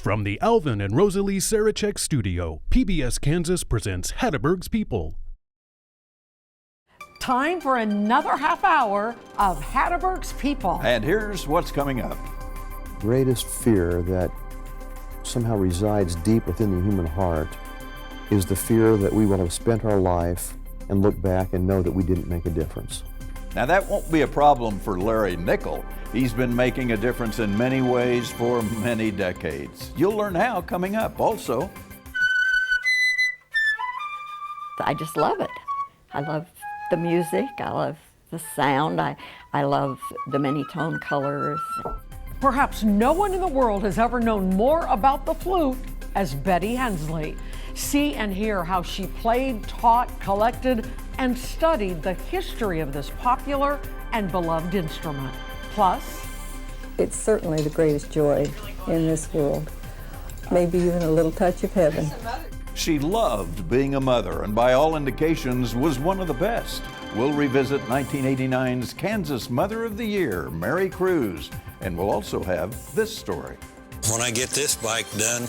From the Alvin and Rosalie Sarachek studio, PBS Kansas presents Hatteberg's People. Time for another half hour of Hatteberg's People. And here's what's coming up. Greatest fear that somehow resides deep within the human heart is the fear that we will have spent our life and look back and know that we didn't make a difference. Now that won't be a problem for Larry Nickel. He's been making a difference in many ways for many decades. You'll learn how coming up. Also, I just love it. I love the music, I love the sound, I love the many tone colors. Perhaps no one in the world has ever known more about the flute as Betty Hensley. See and hear how she played, taught, collected, and studied the history of this popular and beloved instrument. Plus, it's certainly the greatest joy in this world, maybe even a little touch of heaven. she loved being a mother and by all indications was one of the best. We'll revisit 1989's Kansas Mother of the Year, Mary Kruse, and we'll also have this story. When I get this bike done,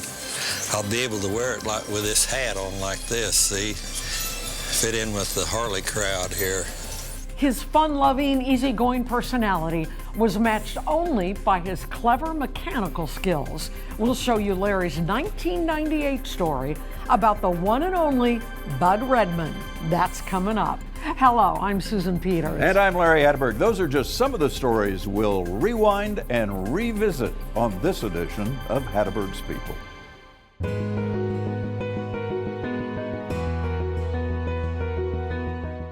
I'll be able to wear it like with this hat on like this, see? Fit in with the Harley crowd here. His fun-loving, easygoing personality was matched only by his clever mechanical skills. We'll show you Larry's 1998 story about the one and only Bud Redmond. That's coming up. Hello, I'm Susan Peters. And I'm Larry Hatteberg. Those are just some of the stories we'll rewind and revisit on this edition of Hatteberg's People.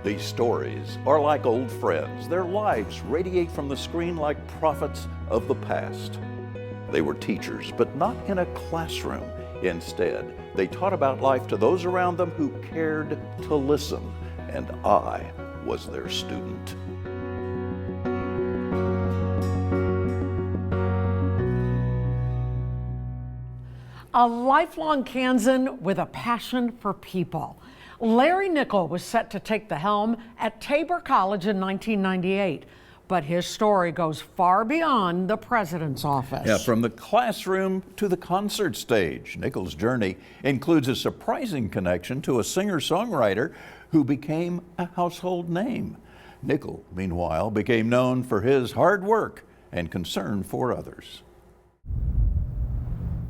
These stories are like old friends. Their lives radiate from the screen like prophets of the past. They were teachers, but not in a classroom. Instead, they taught about life to those around them who cared to listen, and I was their student. A lifelong Kansan with a passion for people. Larry Nickel was set to take the helm at Tabor College in 1998, but his story goes far beyond the president's office. Yeah, from the classroom to the concert stage, Nickel's journey includes a surprising connection to a singer-songwriter who became a household name. Nickel, meanwhile, became known for his hard work and concern for others.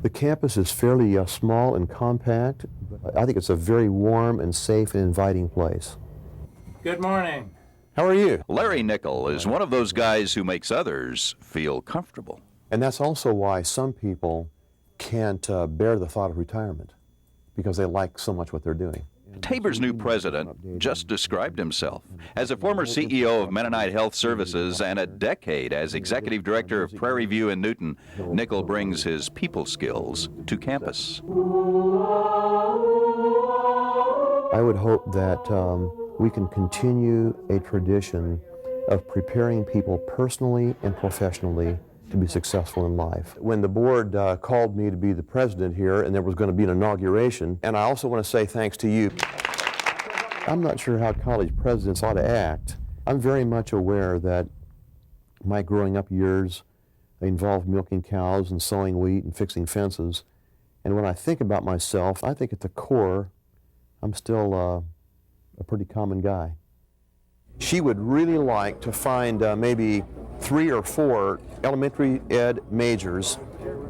The campus is fairly small and compact. I think it's a very warm and safe and inviting place. Good morning. How are you? Larry Nickel is one of those guys who makes others feel comfortable. And that's also why some people can't bear the thought of retirement, because they like so much what they're doing. Tabor's new president just described himself. As a former CEO of Mennonite Health Services and a decade as executive director of Prairie View in Newton, Nickel brings his people skills to campus. I would hope that we can continue a tradition of preparing people personally and professionally to be successful in life. When the board called me to be the president here, and there was going to be an inauguration, and I also want to say thanks to you. I'm not sure how college presidents ought to act. I'm very much aware that my growing up years involved milking cows and sowing wheat and fixing fences. And when I think about myself, I think at the core, I'm still a pretty common guy. She would really like to find maybe 3 or 4 elementary ed majors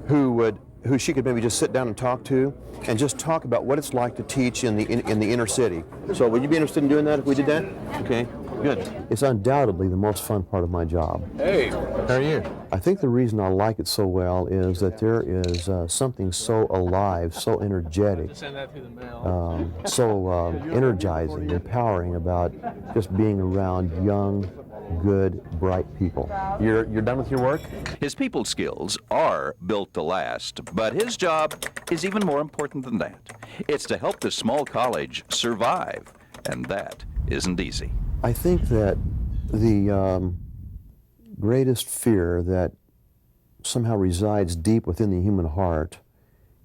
who she could maybe just sit down and talk to and just talk about what it's like to teach in the inner city. So would you be interested in doing that if we did that? Okay, good. It's undoubtedly the most fun part of my job. Hey, how are you? I think the reason I like it so well is that there is something so alive, so energetic, Send that through the mail. so energizing, empowering about just being around young, good, bright people. You're done with your work? His people skills are built to last, but his job is even more important than that. It's to help the small college survive, and that isn't easy. I think that the greatest fear that somehow resides deep within the human heart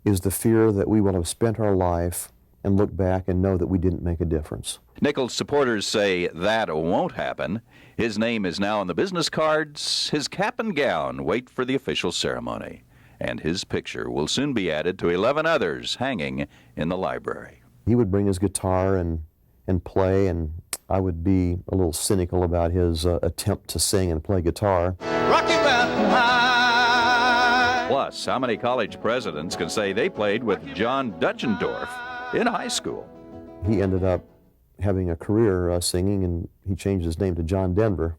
is the fear that we will have spent our life and look back and know that we didn't make a difference. Nickel's supporters say that won't happen. His name is now on the business cards. His cap and gown wait for the official ceremony. and his picture will soon be added to 11 others hanging in the library. He would bring his guitar and play, and I would be a little cynical about his attempt to sing and play guitar. Rocky Mountain High! Plus, how many college presidents can say they played with John Dutchendorf in high school? He ended up having a career singing, and he changed his name to John Denver.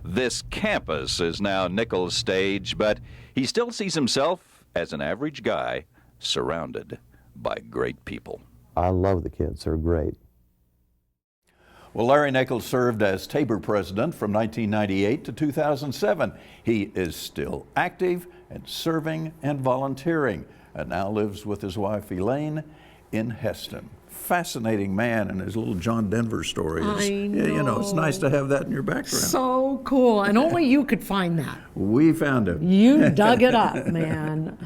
This campus is now Nichols' stage, but he still sees himself as an average guy surrounded by great people. I love the kids. They're great. Well, Larry Nichols served as Tabor president from 1998 to 2007. He is still active and serving and volunteering, and now lives with his wife Elaine in Heston. Fascinating man, and his little John Denver story. You know, it's nice to have that in your background. So cool, and only you could find that. We found him. You dug it up, man.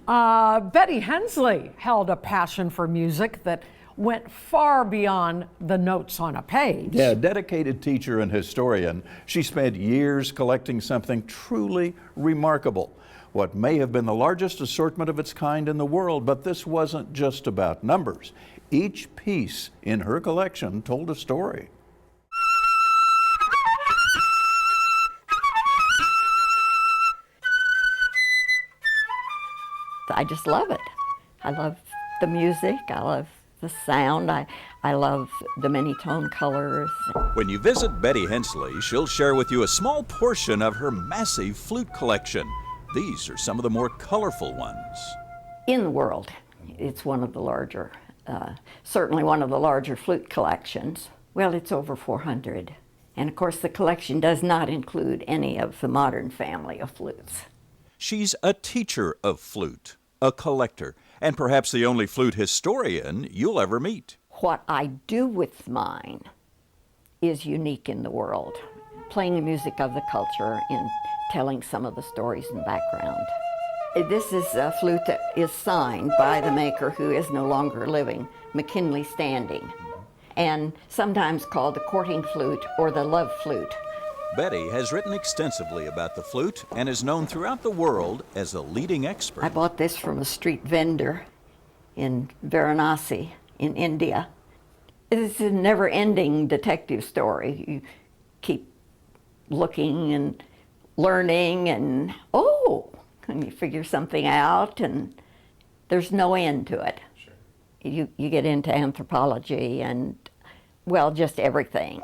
Betty Hensley held a passion for music that went far beyond the notes on a page. Yeah, dedicated teacher and historian, she spent years collecting something truly remarkable. What may have been the largest assortment of its kind in the world, but this wasn't just about numbers. Each piece in her collection told a story. I just love it. I love the music, I love the sound, I love the many tone colors. When you visit Betty Hensley, she'll share with you a small portion of her massive flute collection. These are some of the more colorful ones. In the world, it's one of the larger, certainly one of the larger flute collections. Well, it's over 400. And of course, the collection does not include any of the modern family of flutes. She's a teacher of flute, a collector, and perhaps the only flute historian you'll ever meet. What I do with mine is unique in the world, playing the music of the culture and telling some of the stories in the background. This is a flute that is signed by the maker who is no longer living, McKinley Standing, and sometimes called the courting flute or the love flute. Betty has written extensively about the flute and is known throughout the world as a leading expert. I bought this from a street vendor in Varanasi in India. It's a never-ending detective story. You keep looking and learning and, and you figure something out, and there's no end to it. Sure. You get into anthropology and, well, just everything.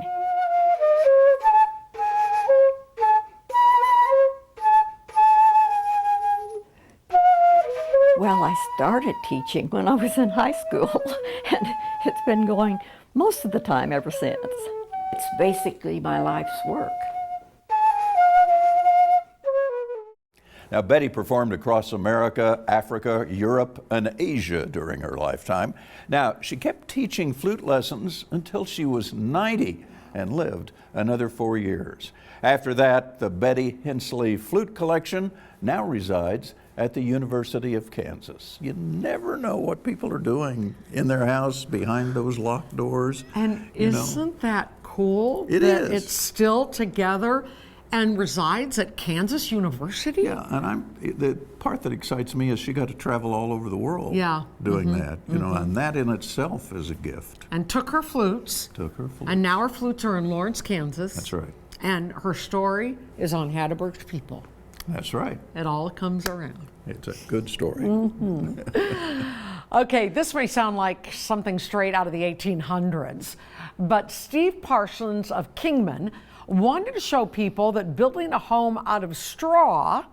Well, I started teaching when I was in high school, and it's been going most of the time ever since. It's basically my life's work. Now, Betty performed across America, Africa, Europe, and Asia during her lifetime. Now, she kept teaching flute lessons until she was 90 and lived another 4 years. After that, the Betty Hensley Flute Collection now resides at the University of Kansas. You never know what people are doing in their house behind those locked doors. And isn't that cool? It is. It's still together and resides at Kansas University? Yeah, and the part that excites me is she got to travel all over the world doing that, you know, and that in itself is a gift. And took her flutes. And now her flutes are in Lawrence, Kansas. That's right. And her story is on Hatteberg's People. That's right. It all comes around. It's a good story. Okay, this may sound like something straight out of the 1800s, but Steve Parsons of Kingman wanted to show people that building a home out of straw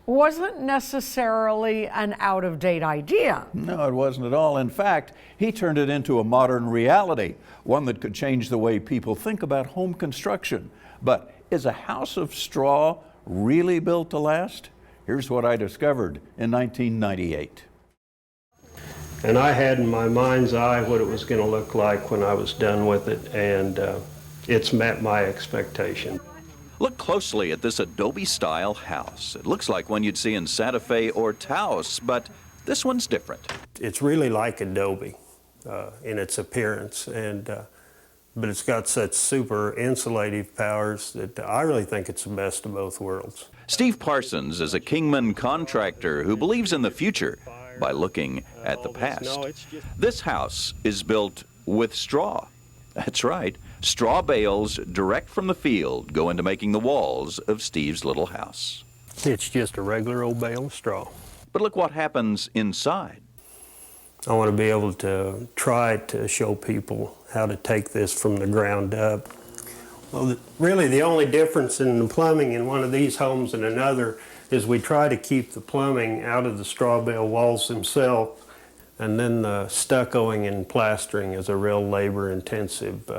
wasn't necessarily an out-of-date idea. No, it wasn't at all. In fact, he turned it into a modern reality, one that could change the way people think about home construction. But is a house of straw really built to last? Here's what I discovered in 1998. And I had in my mind's eye what it was going to look like when I was done with it, and it's met my expectation. Look closely at this Adobe-style house. It looks like one you'd see in Santa Fe or Taos, but this one's different. It's really like Adobe in its appearance, and but it's got such super insulative powers that I really think it's the best of both worlds. Steve Parsons is a Kingman contractor who believes in the future by looking at the past. This house is built with straw. That's right. Straw bales direct from the field go into making the walls of Steve's little house. It's just a regular old bale of straw. But look what happens inside. I want to be able to try to show people how to take this from the ground up. Well, really the only difference in the plumbing in one of these homes and another is we try to keep the plumbing out of the straw bale walls themselves, and then the stuccoing and plastering is a real labor-intensive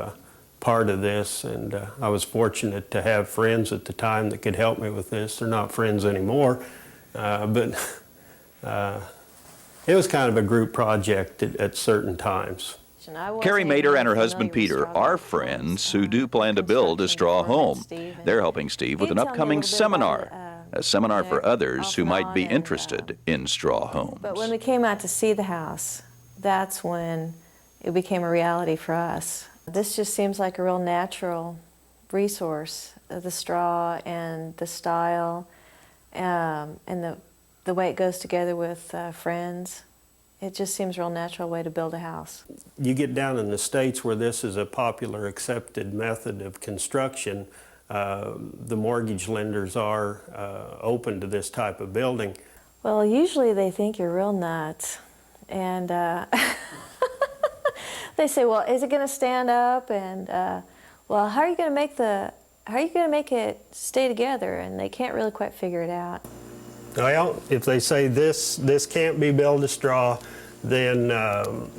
part of this, and I was fortunate to have friends at the time that could help me with this. They're not friends anymore, but it was kind of a group project at certain times. Carrie Mater and her husband Peter are friends who do plan to build a straw home. They're helping Steve with an upcoming seminar, a seminar for others who might be interested in straw homes. But when we came out to see the house, that's when it became a reality for us. This just seems like a real natural resource, the straw and the style and the way it goes together with friends. It just seems a real natural way to build a house. You get down in the States where this is a popular accepted method of construction, the mortgage lenders are open to this type of building. Well, usually they think you're real nuts, and they say, "Well, is it going to stand up?" And well, how are you going to make it stay together? And they can't really quite figure it out. Well, if they say this can't be built of straw, then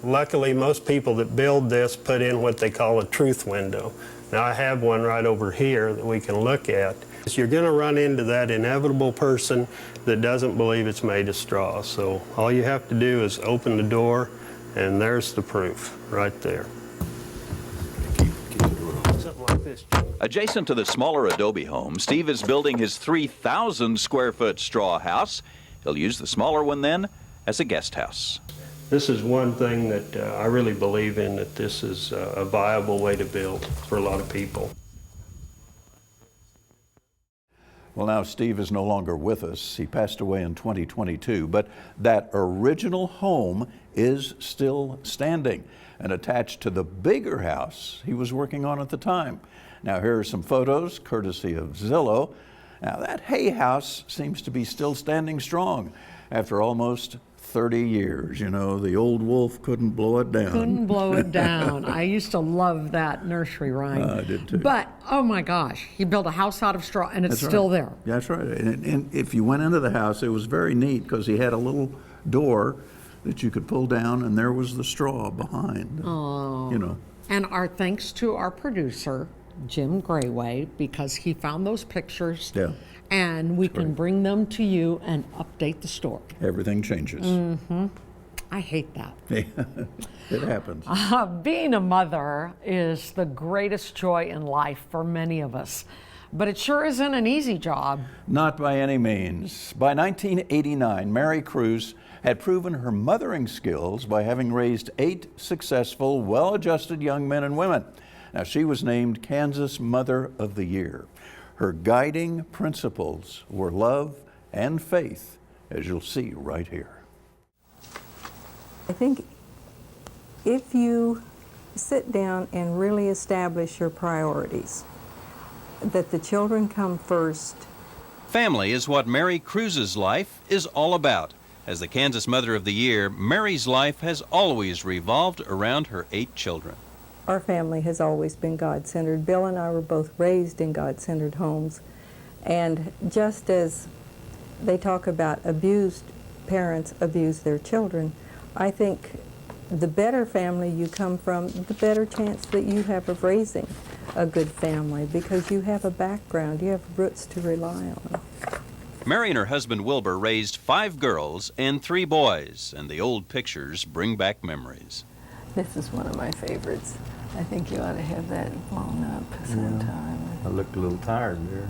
luckily most people that build this put in what they call a truth window. Now I have one right over here that we can look at. You're going to run into that inevitable person that doesn't believe it's made of straw. So all you have to do is open the door, and there's the proof right there. Something like this. Adjacent to the smaller adobe home, Steve is building his 3,000 square foot straw house. He'll use the smaller one then as a guest house. This is one thing that I really believe in, that this is a viable way to build for a lot of people. Well, now Steve is no longer with us. He passed away in 2022, but that original home is still standing and attached to the bigger house he was working on at the time. Now here are some photos courtesy of Zillow. Now that hay house seems to be still standing strong after almost 30 years. You know, the old wolf couldn't blow it down. Couldn't blow it down. I used to love that nursery rhyme. I did too. But, oh my gosh, he built a house out of straw and it's still there. That's right. And if you went into the house, it was very neat because he had a little door that you could pull down, and there was the straw behind. Oh. You know. And our thanks to our producer, Jim Grayway, because he found those pictures. Yeah. And we can bring them to you and update the story. Everything changes. Mm-hmm. I hate that. It happens. Being a mother is the greatest joy in life for many of us, but it sure isn't an easy job. Not by any means. By 1989, Mary Kruse had proven her mothering skills by having raised 8 successful, well-adjusted young men and women. Now, she was named Kansas Mother of the Year. Her guiding principles were love and faith, as you'll see right here. I think if you sit down and really establish your priorities, that the children come first. Family is what Mary Kruse's life is all about. As the Kansas Mother of the Year, Mary's life has always revolved around her 8 children. Our family has always been God-centered. Bill and I were both raised in God-centered homes. And just as they talk about abused parents abuse their children, I think the better family you come from, the better chance that you have of raising a good family, because you have a background, you have roots to rely on. Mary and her husband Wilbur raised 5 girls and 3 boys, and the old pictures bring back memories. This is one of my favorites. I think you ought to have that blown up sometime. I looked a little tired there.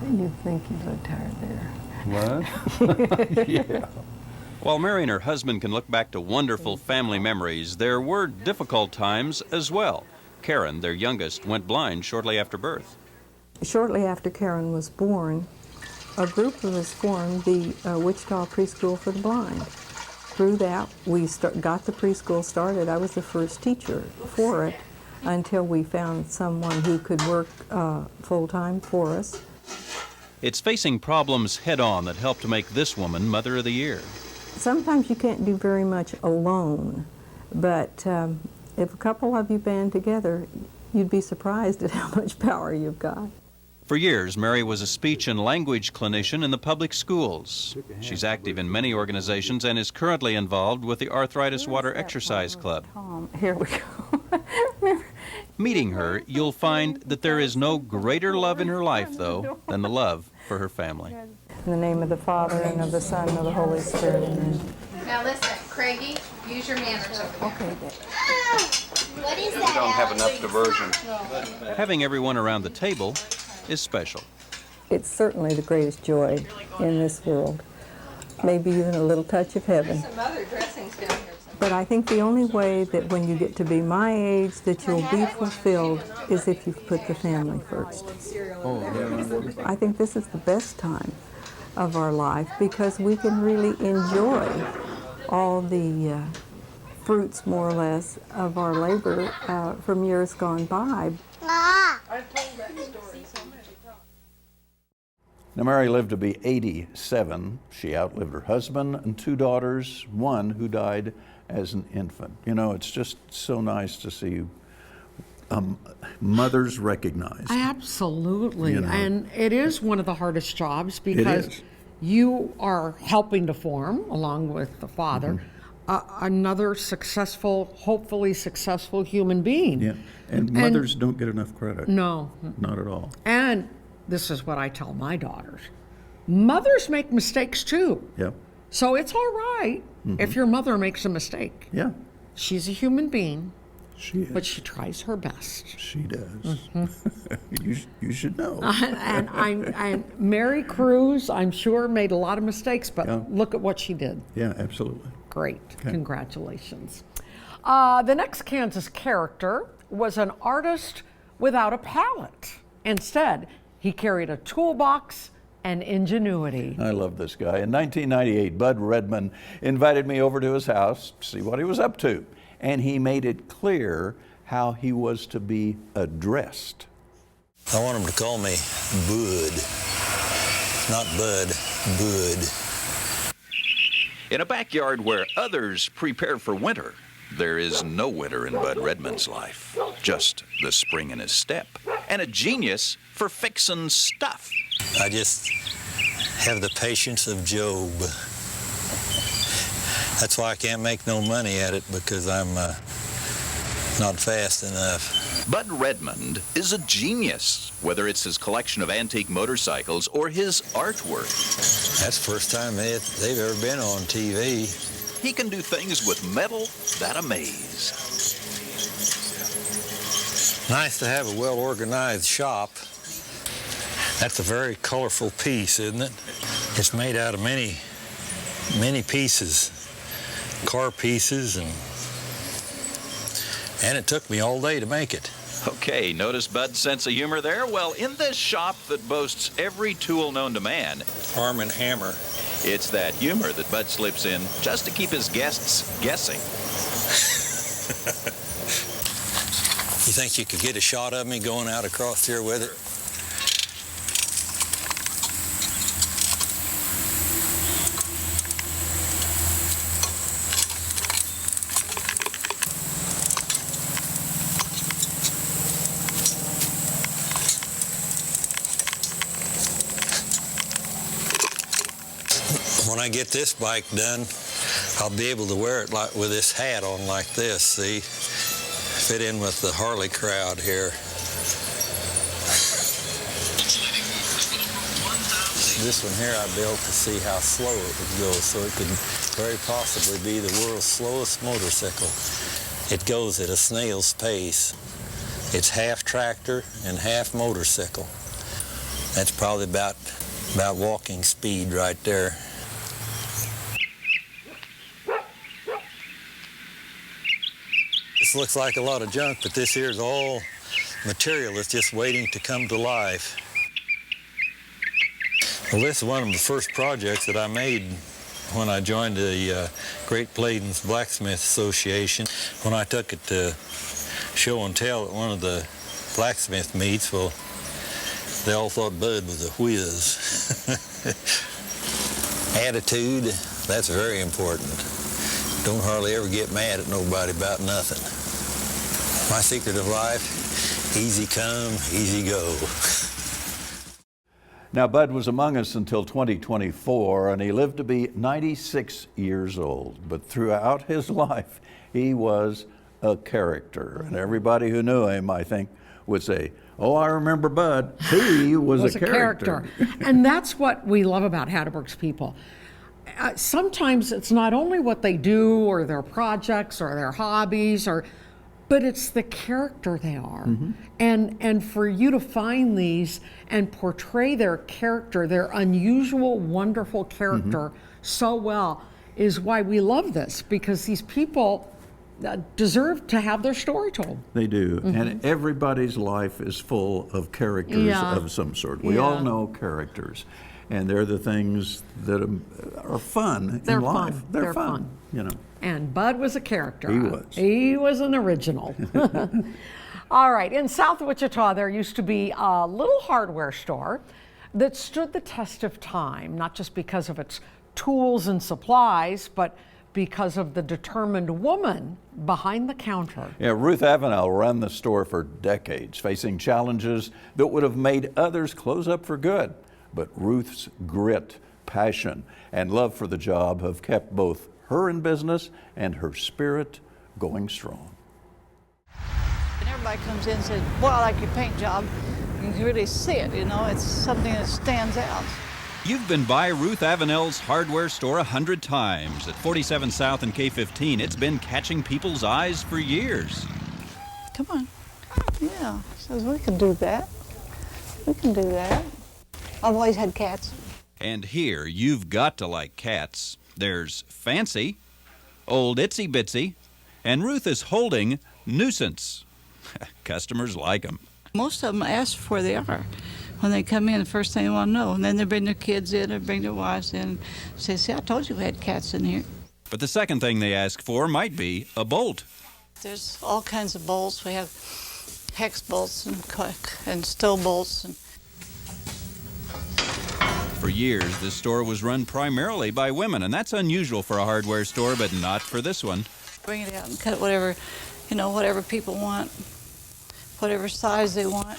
You think you look tired there. What? Yeah. While Mary and her husband can look back to wonderful family memories, there were difficult times as well. Karen, their youngest, went blind shortly after birth. Shortly after Karen was born, a group of us formed the Wichita Preschool for the Blind. Through that, we got the preschool started. I was the first teacher for it until we found someone who could work full-time for us. It's facing problems head-on that helped to make this woman Mother of the Year. Sometimes you can't do very much alone, but if a couple of you band together, you'd be surprised at how much power you've got. For years, Mary was a speech and language clinician in the public schools. She's active in many organizations and is currently involved with the Arthritis Water Exercise Club. Here we go. Meeting her, you'll find that there is no greater love in her life, though, than the love for her family. In the name of the Father, and of the Son, and of the Holy Spirit, amen. Now listen, Craigie, use your manners over Okay, there. What is that? We don't have enough diversion. Having everyone around the table is special. it's certainly the greatest joy in this world. Maybe even a little touch of heaven. Some other dressings down here. But I think the only way that when you get to be my age that you'll be fulfilled is if you've put the family first. I think this is the best time of our life because we can really enjoy all the fruits, more or less, of our labor from years gone by. I've told that story so many times. Now, Mary lived to be 87. She outlived her husband and 2 daughters, one who died as an infant. You know, it's just so nice to see mothers recognized. Absolutely. You know. And it is one of the hardest jobs because you are helping to form, along with the father, another successful, hopefully successful human being. Yeah, and mothers don't get enough credit. No. Not at all. And this is what I tell my daughters. Mothers make mistakes too. Yeah. So it's all right if your mother makes a mistake. Yeah. She's a human being, She is. but she tries her best. She does. You should know. And Mary Kruse, I'm sure, made a lot of mistakes, but look at what she did. Yeah, absolutely. Great. Okay. Congratulations. The next Kansas character was an artist without a palette. Instead, he carried a toolbox and ingenuity. I love this guy. In 1998, Bud Redmond invited me over to his house to see what he was up to. And he made it clear how he was to be addressed. I want them to call me Bud. Not Bud, Bud. In a backyard where others prepare for winter, there is no winter in Bud Redmond's life. Just the spring in his step. And a genius for fixing stuff. I just have the patience of Job. That's why I can't make no money at it, because I'm not fast enough. Bud Redmond is a genius, whether it's his collection of antique motorcycles or his artwork. That's the first time they've ever been on TV. He can do things with metal that amaze. Nice to have a well-organized shop. That's a very colorful piece, isn't it? It's made out of many, many pieces. Car pieces, and it took me all day to make it. Okay, notice Bud's sense of humor there? Well, in this shop that boasts every tool known to man, Arm and Hammer. it's that humor that Bud slips in just to keep his guests guessing. You think you could get a shot of me going out across here with it? When I get this bike done, I'll be able to wear it like with this hat on like this, see? Fit in with the Harley crowd here. This one here I built to see how slow it would go, so it could very possibly be the world's slowest motorcycle. It goes at a snail's pace. It's half tractor and half motorcycle. That's probably about walking speed right there. This looks like a lot of junk, but this here is all material that's just waiting to come to life. Well, this is one of the first projects that I made when I joined the Great Plains Blacksmith Association. When I took it to show and tell at one of the blacksmith meets, well, they all thought Bud was a whiz. Attitude, that's very important. Don't hardly ever get mad at nobody about nothing. My secret of life, easy come, easy go. Now, Bud was among us until 2024, and he lived to be 96 years old. But throughout his life, he was a character. And everybody who knew him, I think, would say, oh, I remember Bud. He was a character. And that's what we love about Hatteberg's people. Sometimes it's not only what they do or their projects or their hobbies, but it's the character they are. Mm-hmm. And for you to find these and portray their character, their unusual, wonderful character so well is why we love this, because these people deserve to have their story told. They do. And everybody's life is full of characters of some sort. We all know characters. And they're the things that are fun in life. They're fun, you know. And Bud was a character. He was. He was an original. All right, in South Wichita, there used to be a little hardware store that stood the test of time, not just because of its tools and supplies, but because of the determined woman behind the counter. Yeah, Ruth Avenell ran the store for decades, facing challenges that would have made others close up for good. But Ruth's grit, passion, and love for the job have kept both her in business and her spirit going strong. And everybody comes in and says, boy, I like your paint job. You can really see it, you know, it's something that stands out. You've been by Ruth Avenell's hardware store 100 times. At 47 South and K15, it's been catching people's eyes for years. Come on. Yeah, says we can do that. We can do that. I've always had cats. And here, you've got to like cats. There's Fancy, Old Itsy Bitsy, and Ruth is holding Nuisance. Customers like them. Most of them ask where they are. When they come in, the first thing they want to know. And then they bring their kids in or bring their wives in and say, see, I told you we had cats in here. But the second thing they ask for might be a bolt. There's all kinds of bolts. We have hex bolts and stow bolts. And for years, this store was run primarily by women, and that's unusual for a hardware store, but not for this one. Bring it out and cut whatever, you know, whatever people want, whatever size they want.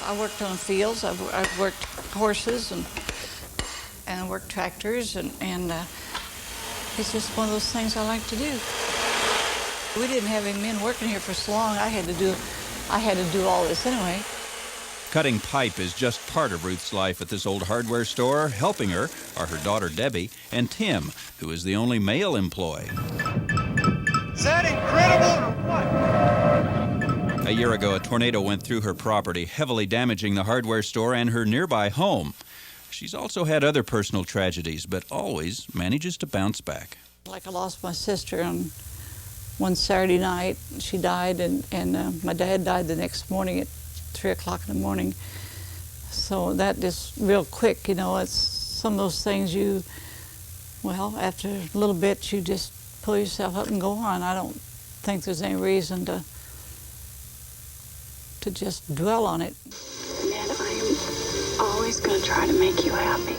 I worked on fields. I've worked horses and I worked tractors, and it's just one of those things I like to do. We didn't have any men working here for so long. I had to do all this anyway. Cutting pipe is just part of Ruth's life at this old hardware store. Helping her are her daughter Debbie and Tim, who is the only male employee. Is that incredible or what? A year ago, a tornado went through her property, heavily damaging the hardware store and her nearby home. She's also had other personal tragedies, but always manages to bounce back. Like I lost my sister on one Saturday night. She died, and my dad died the next morning at 3 o'clock in the morning. So that just real quick, you know, it's some of those things well, after a little bit, you just pull yourself up and go on. I don't think there's any reason to just dwell on it. Ned, I am always going to try to make you happy.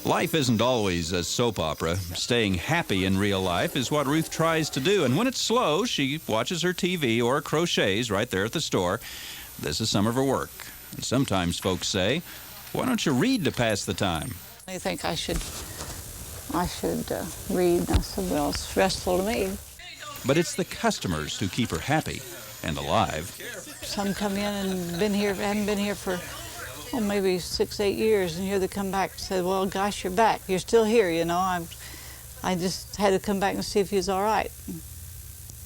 Life isn't always a soap opera. Staying happy in real life is what Ruth tries to do. And when it's slow, she watches her TV or crochets right there at the store. This is some of her work. And sometimes folks say, why don't you read to pass the time? They think I should read. I said, well, it's stressful to me. But it's the customers who keep her happy and alive. Some come in and haven't been here for maybe 6-8 years, and here they come back and say, well, gosh, you're back. You're still here, you know. I just had to come back and see if he's all right.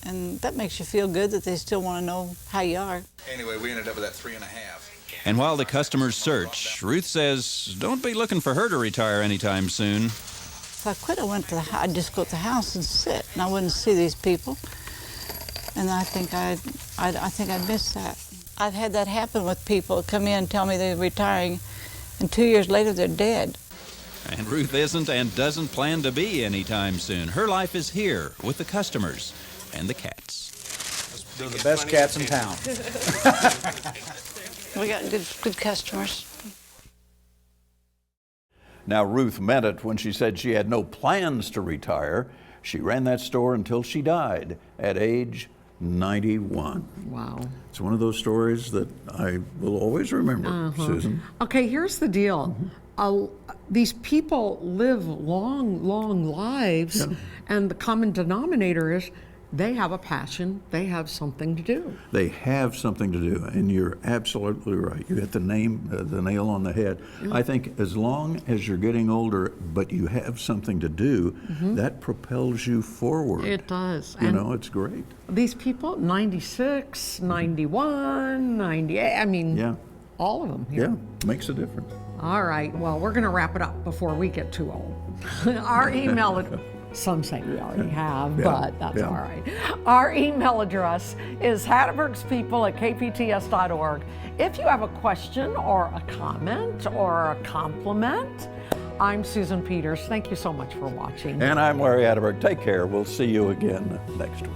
And that makes you feel good that they still want to know how you are. Anyway, we ended up with that 3.5. And while the customers search, Ruth says, don't be looking for her to retire anytime soon. If I quit, I'd just go to the house and sit, and I wouldn't see these people. And I think I'd miss that. I've had that happen with people come in and tell me they're retiring, And 2 years later, they're dead. And Ruth isn't and doesn't plan to be anytime soon. Her life is here with the customers and the cats. They're the best cats in town. We got good customers. Now, Ruth meant it when she said she had no plans to retire. She ran that store until she died at age 91. Wow. It's one of those stories that I will always remember, Susan. Okay, here's the deal. These people live long, long lives, and the common denominator is they have a passion, they have something to do. They have something to do, and you're absolutely right. You hit the nail on the head. Yeah. I think as long as you're getting older, but you have something to do, that propels you forward. It does. You know, it's great. These people, 96, 91, 98, I mean, all of them here. Yeah, makes a difference. All right, well, we're going to wrap it up before we get too old. Our email, some say we already have, but that's all right. Our email address is hattebergspeople@kpts.org. If you have a question or a comment or a compliment, I'm Susan Peters. Thank you so much for watching. And I'm Larry Hatteberg. Take care. We'll see you again next week.